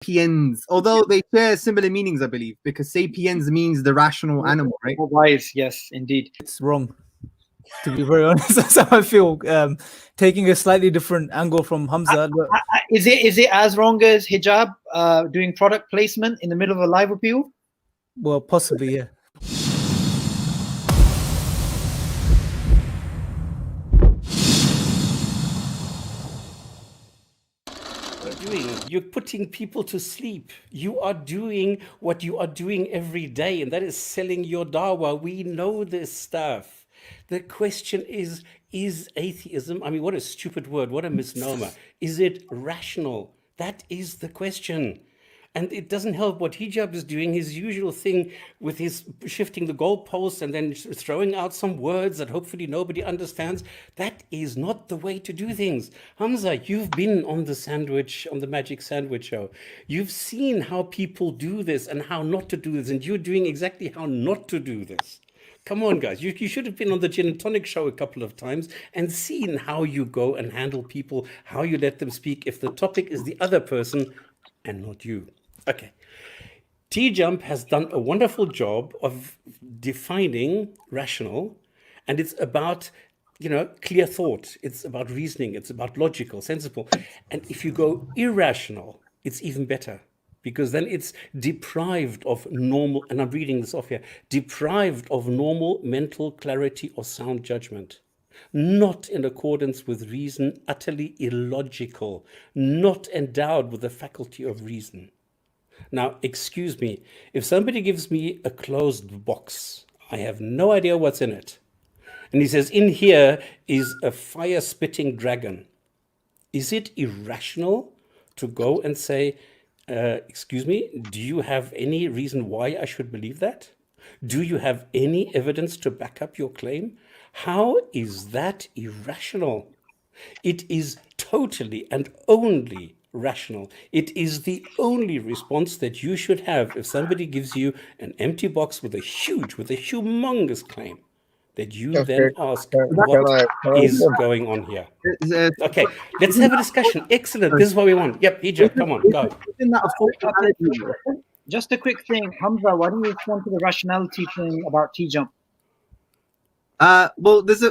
sapiens, although they share similar meanings, I believe, because sapiens means the rational animal, right? Wise, yes, indeed. It's wrong, to be very honest. That's how I feel. Taking a slightly different angle from Hamza. Is it as wrong as hijab doing product placement in the middle of a live appeal? Well, possibly, yeah. You're putting people to sleep. You are doing what you are doing every day, and that is selling your dawah. We know this stuff. The question is atheism, I mean, what a stupid word, what a misnomer. Is it rational? That is the question. And it doesn't help what Hijab is doing, his usual thing with his shifting the goalposts and then throwing out some words that hopefully nobody understands. That is not the way to do things. Hamza, you've been on the Magic Sandwich show. You've seen how people do this and how not to do this, and you're doing exactly how not to do this. Come on, guys. You should have been on the Gin and Tonic show a couple of times and seen how you go and handle people, how you let them speak if the topic is the other person and not you. Okay. T-Jump has done a wonderful job of defining rational, and it's about, clear thought. It's about reasoning. It's about logical, sensible. And if you go irrational, it's even better, because then it's deprived of normal, and I'm reading this off here, deprived of normal mental clarity or sound judgment. Not in accordance with reason, utterly illogical, not endowed with the faculty of reason. Now, excuse me, if somebody gives me a closed box, I have no idea what's in it, and he says, in here is a fire-spitting dragon. Is it irrational to go and say, excuse me, do you have any reason why I should believe that? Do you have any evidence to back up your claim? How is that irrational? It is totally and only rational. It is the only response that you should have if somebody gives you an empty box with a humongous claim, that you then ask, what is going on here? Okay, let's have a discussion. Excellent. This is what we want. Yep, Hijab, come on, go. Just a quick thing, Hamza, why don't you respond to the rationality thing about T-Jump? Well, before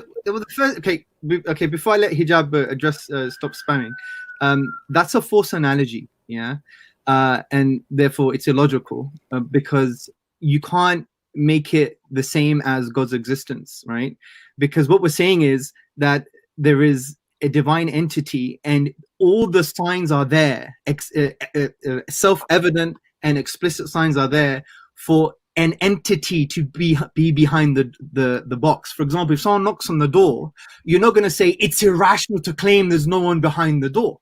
I let Hijab address stop spamming, that's a false analogy, yeah, and therefore it's illogical, because you can't make it the same as God's existence, right? Because what we're saying is that there is a divine entity and all the signs are there, self-evident and explicit signs are there for an entity to be behind the box. For example, if someone knocks on the door, you're not going to say it's irrational to claim there's no one behind the door.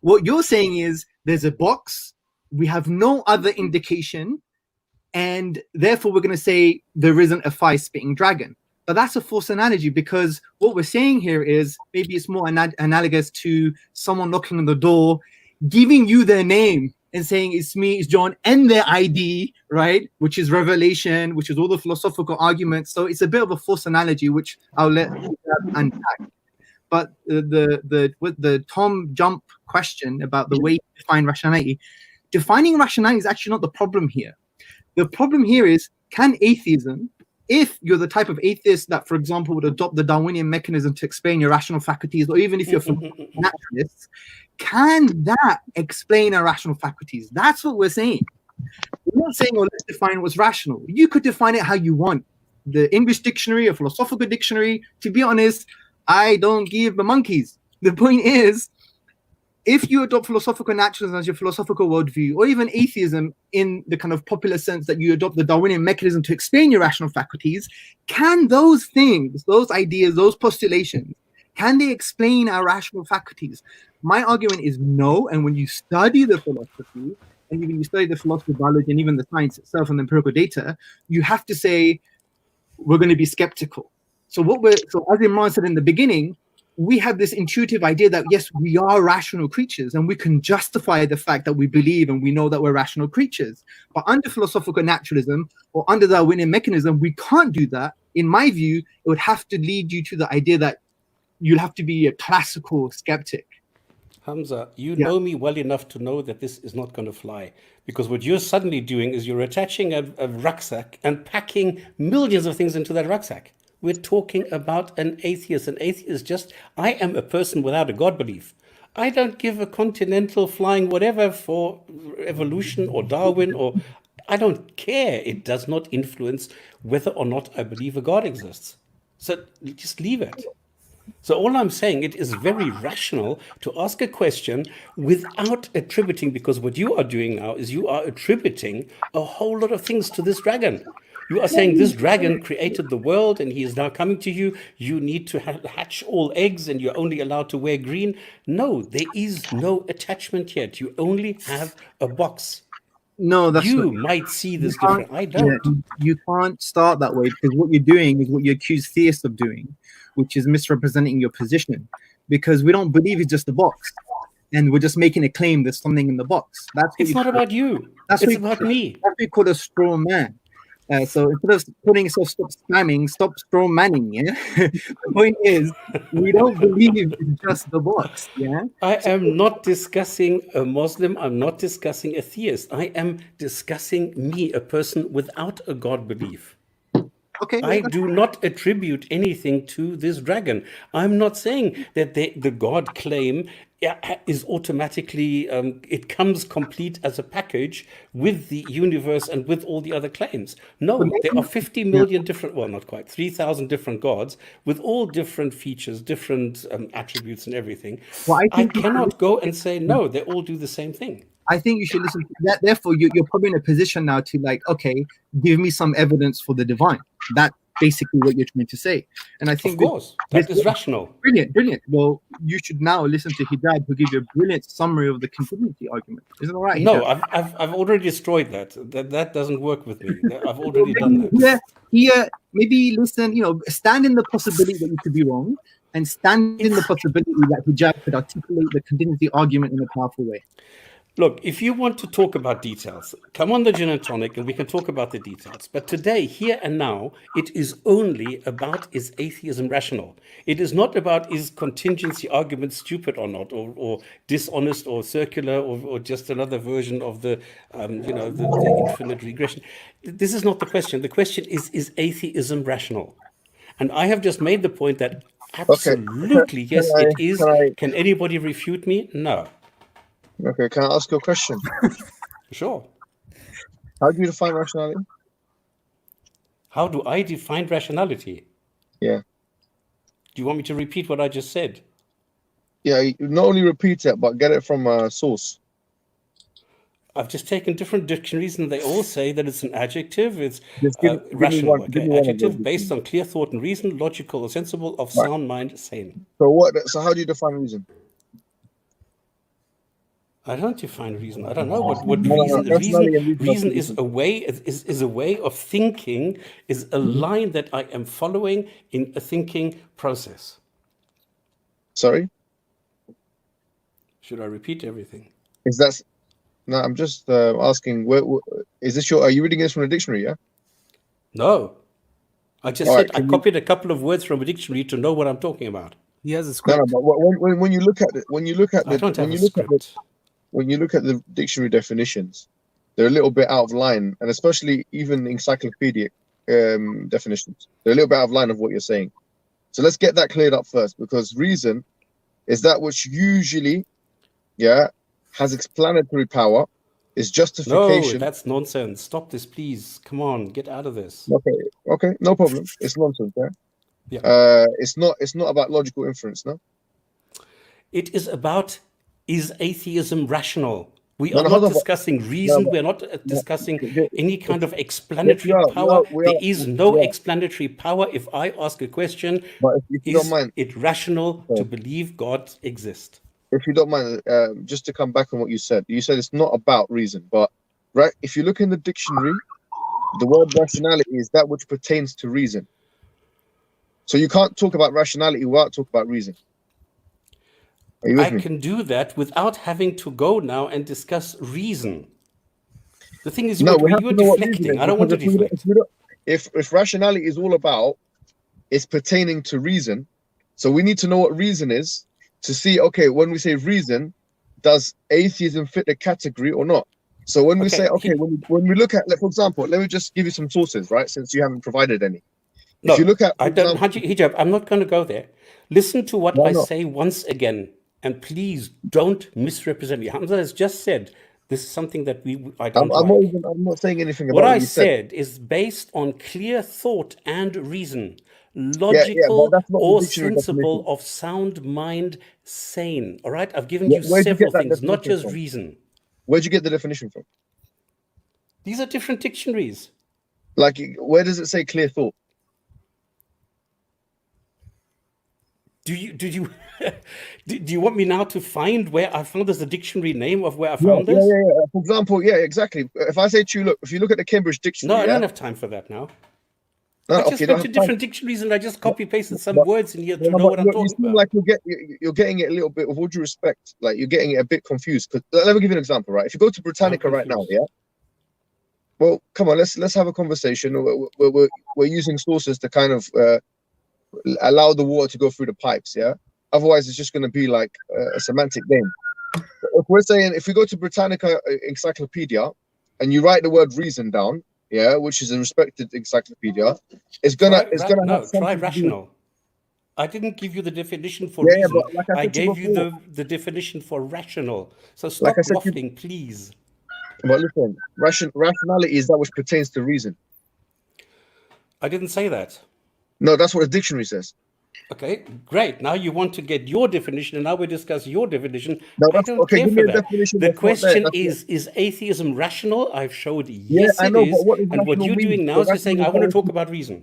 What you're saying is there's a box, we have no other indication, and therefore we're going to say there isn't a fire-spitting dragon. But that's a false analogy, because what we're saying here is maybe it's more analogous to someone knocking on the door, giving you their name and saying it's me, it's John, and their ID, right? Which is revelation, which is all the philosophical arguments. So it's a bit of a false analogy, which I'll let you unpack. But the Tom Jump question about the way you define rationality, defining rationality is actually not the problem here. The problem here is, can atheism, if you're the type of atheist that, for example, would adopt the Darwinian mechanism to explain your rational faculties, or even if you're from naturalists, can that explain our rational faculties? That's what we're saying. We're not saying, oh, let's define what's rational. You could define it how you want. The English dictionary, a philosophical dictionary, to be honest, I don't give the monkeys. The point is, if you adopt philosophical naturalism as your philosophical worldview, or even atheism in the kind of popular sense that you adopt the Darwinian mechanism to explain your rational faculties, can those things, those ideas, those postulations, can they explain our rational faculties? My argument is no. And when you study the philosophy, and even you study the philosophy of biology and even the science itself and the empirical data, you have to say, we're going to be skeptical. So as Imran said in the beginning, we have this intuitive idea that, yes, we are rational creatures and we can justify the fact that we believe and we know that we're rational creatures. But under philosophical naturalism or under the Darwinian mechanism, we can't do that. In my view, it would have to lead you to the idea that you'll have to be a classical skeptic. Hamza, you Yeah. know me well enough to know that this is not going to fly. Because what you're suddenly doing is you're attaching a rucksack and packing millions of things into that rucksack. We're talking about an atheist. An atheist is just, I am a person without a God belief. I don't give a continental flying whatever for evolution or Darwin, or I don't care. It does not influence whether or not I believe a God exists. So just leave it. So all I'm saying, it is very rational to ask a question without attributing, because what you are doing now is you are attributing a whole lot of things to this dragon. You are saying this dragon created the world and he is now coming to you. You need to hatch all eggs and you're only allowed to wear green. No, there is no attachment yet. You only have a box. No, that's You not. might see this You can't- different. I Yeah, don't. you can't start that way, because what you're doing is what you accuse theists of doing, which is misrepresenting your position. Because we don't believe it's just a box, and we're just making a claim there's something in the box. That's what It's you not call- about you. That's It's what you about call- me. That's what we call a straw man. So instead of putting yourself, stop spamming, stop straw manning. Yeah. The point is, we don't believe it's just the box. Yeah. I am not discussing a Muslim. I'm not discussing a theist. I am discussing me, a person without a God belief. Okay. I do not attribute anything to this dragon. I'm not saying that the God claim is automatically, it comes complete as a package with the universe and with all the other claims. No, there are 50 million different, well, not quite, 3,000 different gods with all different features, different attributes and everything. Well, I I think you cannot go and say, no, they all do the same thing. I think you should listen to that. Therefore, you're probably in a position now to, like, okay, give me some evidence for the divine. That's basically what you're trying to say. And I think Of course, that is rational. Brilliant. Well, you should now listen to Hijab, who give you a brilliant summary of the contingency argument. Isn't it all right? No, Hijab? I've already destroyed that. That doesn't work with me. I've already done that. Yeah, here, maybe listen, stand in the possibility that you could be wrong, and stand in the possibility that Hijab could articulate the contingency argument in a powerful way. Look, if you want to talk about details, come on the gin and tonic and we can talk about the details. But today, here and now, it is only about, is atheism rational? It is not about, is contingency argument stupid or not, or dishonest or circular, or just another version of the infinite regression. This is not the question. The question is atheism rational? And I have just made the point that absolutely, yes, it is. Can anybody refute me? No. Okay, can I ask you a question? Sure. How do you define rationality? How do I define rationality? Yeah. Do you want me to repeat what I just said? Yeah, you not only repeat it, but get it from a source. I've just taken different dictionaries and they all say that it's an adjective. It's Just give me rational. one- give Okay, me one of adjective those. based on clear thought and reason, logical or sensible, of Right. sound mind, sane. So how do you define reason? I don't define reason. I don't know what No, reason. rationality and Reason reason is a way. Is a way of thinking. Is a line that I am following in a thinking process. Sorry? Should I repeat everything? Is that... No, I'm just asking, is this are you reading this from a dictionary, yeah? No. I just All said right, I can you- copied a couple of words from a dictionary to know what I'm talking about. He has a No, script. no, but when you look at it, when you look at I the don't have when a you look at the script. when you look at the dictionary definitions, they're a little bit out of line, and especially even encyclopedic definitions, they're a little bit out of line of what you're saying. So let's get that cleared up first, because reason is that which usually, has explanatory power, is No, justification. that's nonsense. Stop this, please. Come on, get out of this. Okay, no problem. It's nonsense, yeah. Yeah. It's not about logical inference, no. It is about, is atheism rational? We No, are no, hold not on, but- discussing reason. but- We're not discussing Yeah, any kind of explanatory we are, power. we There are, is no yeah. explanatory power. If I ask a question, But if you don't is mind, it rational Yeah. to believe God exists? if you don't mind, just to come back on what you said it's not about reason, but right, if you look in the dictionary, the word rationality is that which pertains to reason. So you can't talk about rationality without talking about reason. Are you with I me? can do that without having to go now and discuss reason. The thing is, No, we have you're to know what reason deflecting. is, I don't want to because if we don't- deflect. if we don't- if rationality is all about it's pertaining to reason, so we need to know what reason is to see. Okay, when we say reason, does atheism fit the category or not? So when we Okay, say, okay, when we look at, like, for example, let me just give you some sources, right? Since you haven't provided any. No, If you look at, I don't, Hijab, I'm not going to go there. Listen to what why I not? say once again, and please don't misrepresent me. Hamza has just said this is something that I don't like. I'm not saying anything What about I what you said. said is based on clear thought and reason, Yeah, but logical that's not the or dictionary sensible, definition. of sound mind, sane. All right, I've given Yeah, you where'd you several get that things, not definition just from? reason. Where'd you get the definition from? These are different dictionaries. Like, where does it say clear thought? Do you do you want me now to find where I found this, the dictionary name of where I Yeah, found this? For example, yeah, exactly. If I say to you, look, if you look at the Cambridge No, Dictionary, I yeah, don't have time for that now. no, I just okay, you don't went to have time. different dictionaries and I just copy pasted some But, words in here no, to know what I'm you talking seem about. like you're getting it a little bit, with all due respect, like you're getting it a bit confused. Because let me give you an example, right? If you go to I'm Britannica right now, confused. yeah. Well, come on, let's have a conversation. We're using sources to kind of allow the water to go through the pipes, yeah. Otherwise, it's just going to be like a semantic game. If we're saying, if we go to Britannica Encyclopedia and you write the word reason down, yeah, which is a respected encyclopedia, it's gonna have Try something to do. rational. I didn't give you the definition for Yeah, reason. but like I I said to you gave you before, the definition for rational. So like stop I said to you, waffling, please. but listen, rationality is that which pertains to reason. I didn't say that. No, that's what the dictionary says. Okay, great. Now you want to get your definition, and now we discuss your definition. No, I that's don't okay. care Give me for a that. definition The that's not there. question That's is atheism rational? I've showed yeah, yes, I it know, is. but what does And what rational you're mean? doing now So is you're saying, I want to talk rational, about reason.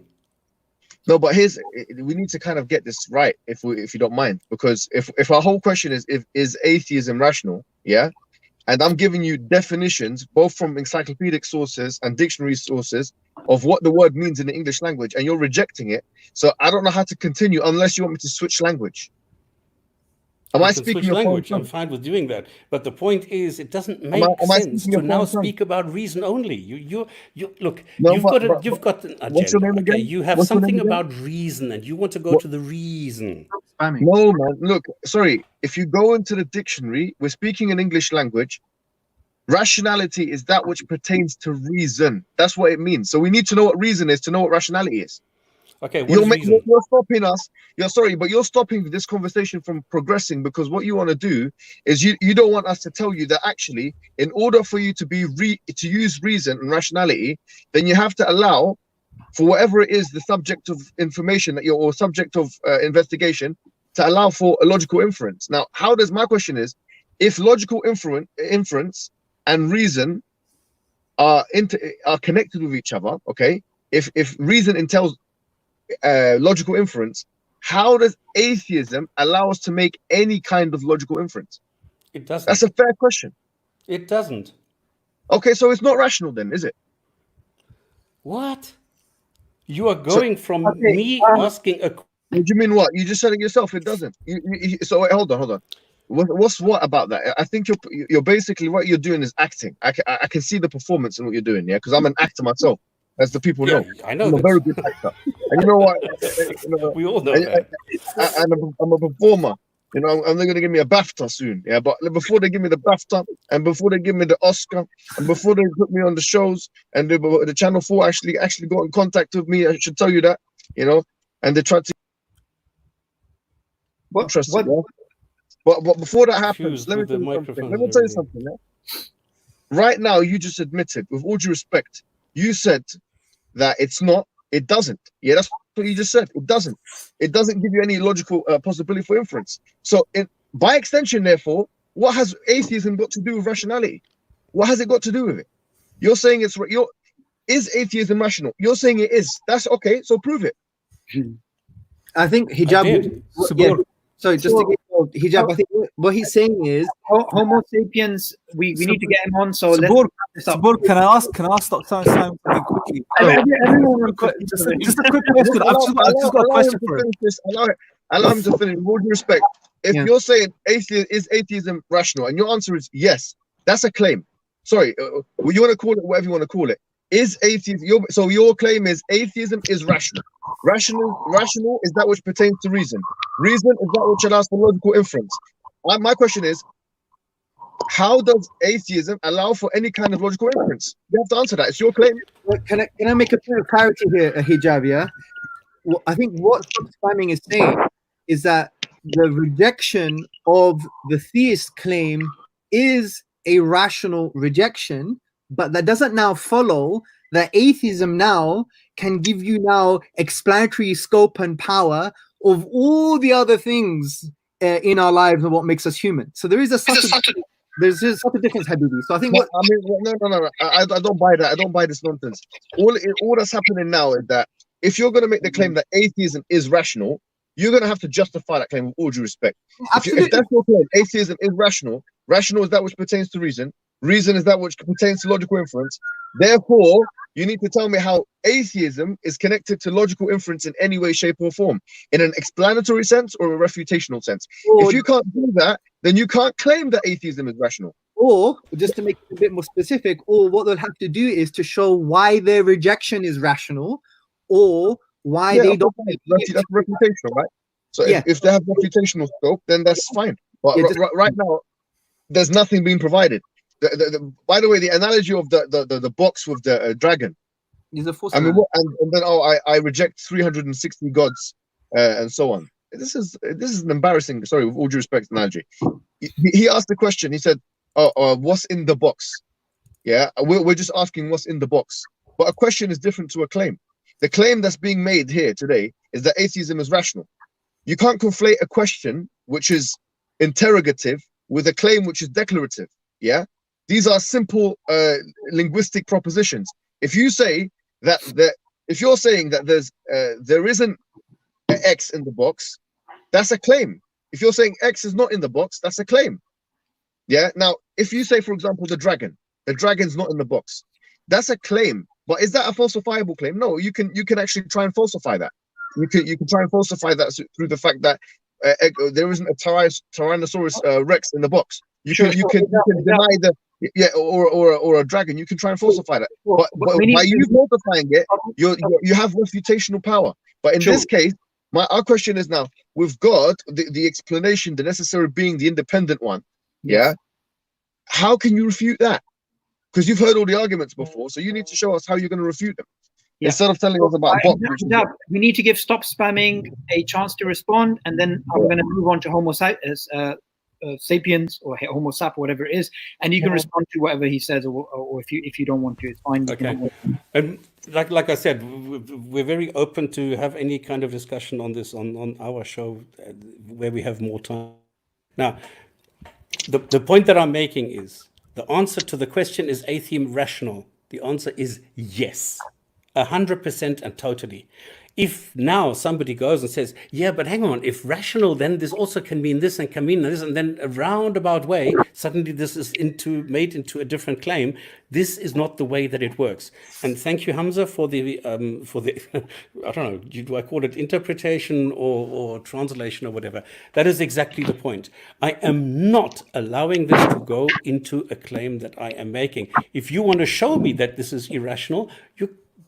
no, but we need to kind of get this right, if you don't mind, because if our whole question is atheism rational, yeah, and I'm giving you definitions both from encyclopedic sources and dictionary sources of what the word means in the English language, and you're rejecting it, so I don't know how to continue unless you want me to switch language. Am You I can speaking switch your foreign language. I'm tongue? fine with doing that. But the point is, it doesn't Am make I sense speaking to your now foreign tongue? speak about reason only. You look. No, You've got an what's your agenda. name Okay, again? you have What's your name something again? about reason, and you want to go What? to the reason. Spamming. No, man. Look, sorry. If you go into the dictionary, we're speaking in English language. Rationality is that which pertains to reason. That's what it means. So we need to know what reason is to know what rationality is. Okay, what is reason? You're stopping us. You're sorry, but you're stopping this conversation from progressing, because what you want to do is you don't want us to tell you that actually, in order for you to to use reason and rationality, then you have to allow for whatever it is the subject of information that or subject of investigation, to allow for a logical inference. Now, my question is, if logical inference and reason are connected with each other, okay? If reason entails logical inference, how does atheism allow us to make any kind of logical inference? It doesn't. That's a fair question. It doesn't. Okay, so it's not rational then, is it? What? You are going from okay, me asking a What do you mean? What you just said it yourself? It doesn't. So wait, hold on. What's what about that? I think you're basically, what you're doing is acting. I can see the performance in what you're doing, yeah, because I'm an actor myself, as the people know. I know I'm a that. very good actor, and you know what? We all know that. I'm a performer. You know, and they're gonna give me a BAFTA soon, yeah. But before they give me the BAFTA, and before they give me the Oscar, and before they put me on the shows, and the Channel 4 actually got in contact with me, I should tell you that, you know, and they tried to interest it, yeah? But before that happens, let me tell you something. Yeah? Right now, you just admitted, with all due respect, you said that it doesn't. Yeah, that's what you just said. It doesn't. It doesn't give you any logical possibility for inference. So, by extension, therefore, what has atheism got to do with rationality? What has it got to do with it? You're saying is atheism rational? You're saying it is. That's okay. So prove it. I think Hijab. Yeah, so just to get Hijab, I think what he's saying is Homo sapiens. We need to get him on. So Sabur, can I ask Dr. Simon something quickly? Just a quick question. I've just got a question for him. Allow him to finish. With all due respect, if you're saying atheism rational, and your answer is yes, that's a claim. Sorry, you want to call it whatever you want to call it. Is atheism? So your claim is atheism is rational. Rational is that which pertains to reason. Reason is that which allows for logical inference. My question is, how does atheism allow for any kind of logical inference? You have to answer that. It's your claim. Can I make a point of clarity here, Hijab? Yeah, well, I think what Stop Spamming is saying is that the rejection of the theist claim is a rational rejection, but that doesn't now follow that atheism now can give you now explanatory scope and power of all the other things in our lives and what makes us human. So there is such a difference, Habibi. So I think No, no. I don't buy that. I don't buy this nonsense. All that's happening now is that if you're going to make the claim that atheism is rational, you're going to have to justify that claim with all due respect. If that's your claim, atheism is rational. Rational is that which pertains to reason. Reason is that which pertains to logical inference. Therefore, you need to tell me how atheism is connected to logical inference in any way, shape, or form, in an explanatory sense or a refutational sense. If you can't do that, then you can't claim that atheism is rational. Or, just to make it a bit more specific, or what they'll have to do is to show why their rejection is rational, or why they don't. That's reputational, right? So if they have reputational scope, then that's fine. But right now, there's nothing being provided. By the way, the analogy of the box with the dragon. Is a false. I mean, and then I reject 360 gods and so on. This is an embarrassing. Sorry, with all due respect, analogy. He asked the question. He said, "What's in the box?" Yeah, we're just asking what's in the box. But a question is different to a claim. The claim that's being made here today is that atheism is rational. You can't conflate a question which is interrogative with a claim which is declarative. Yeah, these are simple linguistic propositions. If you say if you're saying that there isn't an X in the box, that's a claim. If you're saying X is not in the box, that's a claim. Yeah. Now, if you say, for example, the dragon's not in the box, that's a claim. But is that a falsifiable claim? No, you can actually try and falsify that. You can try and falsify that through the fact that there isn't a Tyrannosaurus Rex in the box. You can deny or a dragon. You can try and falsify that. But by you falsifying it, you have refutational power. But in this case, our question is now with God, the explanation, the necessary being, the independent one. Yeah. How can you refute that? Because you've heard all the arguments before, so you need to show us how you're going to refute them. Yeah. Instead of telling us about we need to give Stop Spamming a chance to respond, and then I'm going to move on to Homo sapiens or Homo sap, or whatever it is, and you can respond to whatever he says, or if you don't want to, it's fine. Okay. And like I said, we're very open to have any kind of discussion on this on our show where we have more time. Now, the point that I'm making is, the answer to the question, is atheism rational? The answer is yes, 100% and totally. If now somebody goes and says, yeah, but hang on, if rational, then this also can mean this and can mean this, and then a roundabout way, suddenly this is made into a different claim. This is not the way that it works. And thank you, Hamza, for the I don't know, do I call it interpretation or translation or whatever? That is exactly the point. I am not allowing this to go into a claim that I am making. If you want to show me that this is irrational,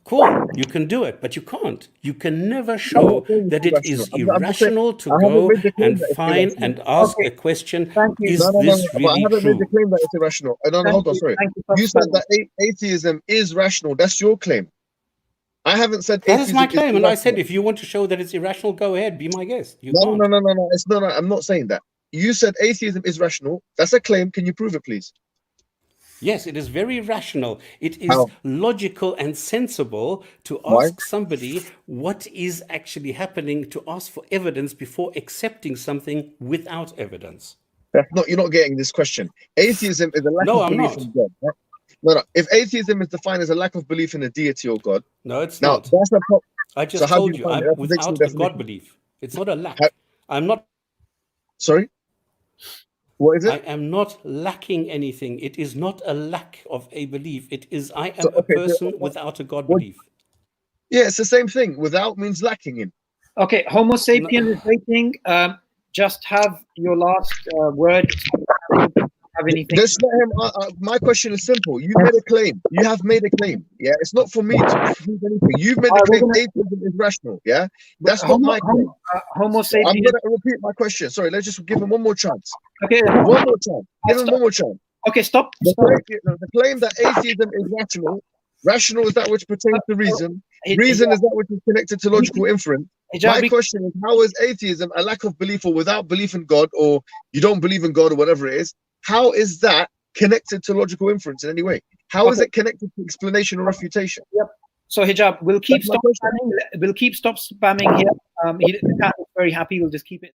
cool, you can do it, but you can't. You can never show that it is irrational to go and find and ask a question, is this really I haven't true? made the claim that it's irrational. Hold on, sorry. You said that atheism is rational. That's your claim. I haven't said that is my claim, and I said if you want to show that it's irrational, go ahead, be my guest. No. I'm not saying that. You said atheism is rational. That's a claim. Can you prove it, please? Yes, it is very rational. It is logical and sensible to ask somebody what is actually happening, to ask for evidence before accepting something without evidence. You're not getting this question. Atheism is a lack of belief in God. Right? No. If atheism is defined as a lack of belief in a deity or God, no, it's not. That's a I just told you, I'm without a God belief. It's not a lack. I'm not. Sorry. What is it? I am not lacking anything. It is not a lack of a belief. It is I am a person without a God belief. Yeah, it's the same thing. Without means lacking in. Okay, Homo sapiens is waiting. Just have your last word. Have anything? Just let him. My question is simple. You made a claim. You have made a claim. Yeah, it's not for me to prove anything. You've made a claim. Atheism is rational. Yeah, that's not my claim. Homo sapiens. I'm going to repeat my question. Sorry, let's just give him one more chance. Okay. One more chance. Give him one more chance. Okay, stop. The claim that atheism is rational. Rational is that which pertains to reason. Reason is that which is connected to logical inference. My question is, how is atheism a lack of belief or without belief in God, or you don't believe in God or whatever it is? How is that connected to logical inference in any way? How is it connected to explanation or refutation? Yep. So Hijab, we'll keep stop spamming. We'll keep stop spamming here. The cat is very happy. We'll just keep it.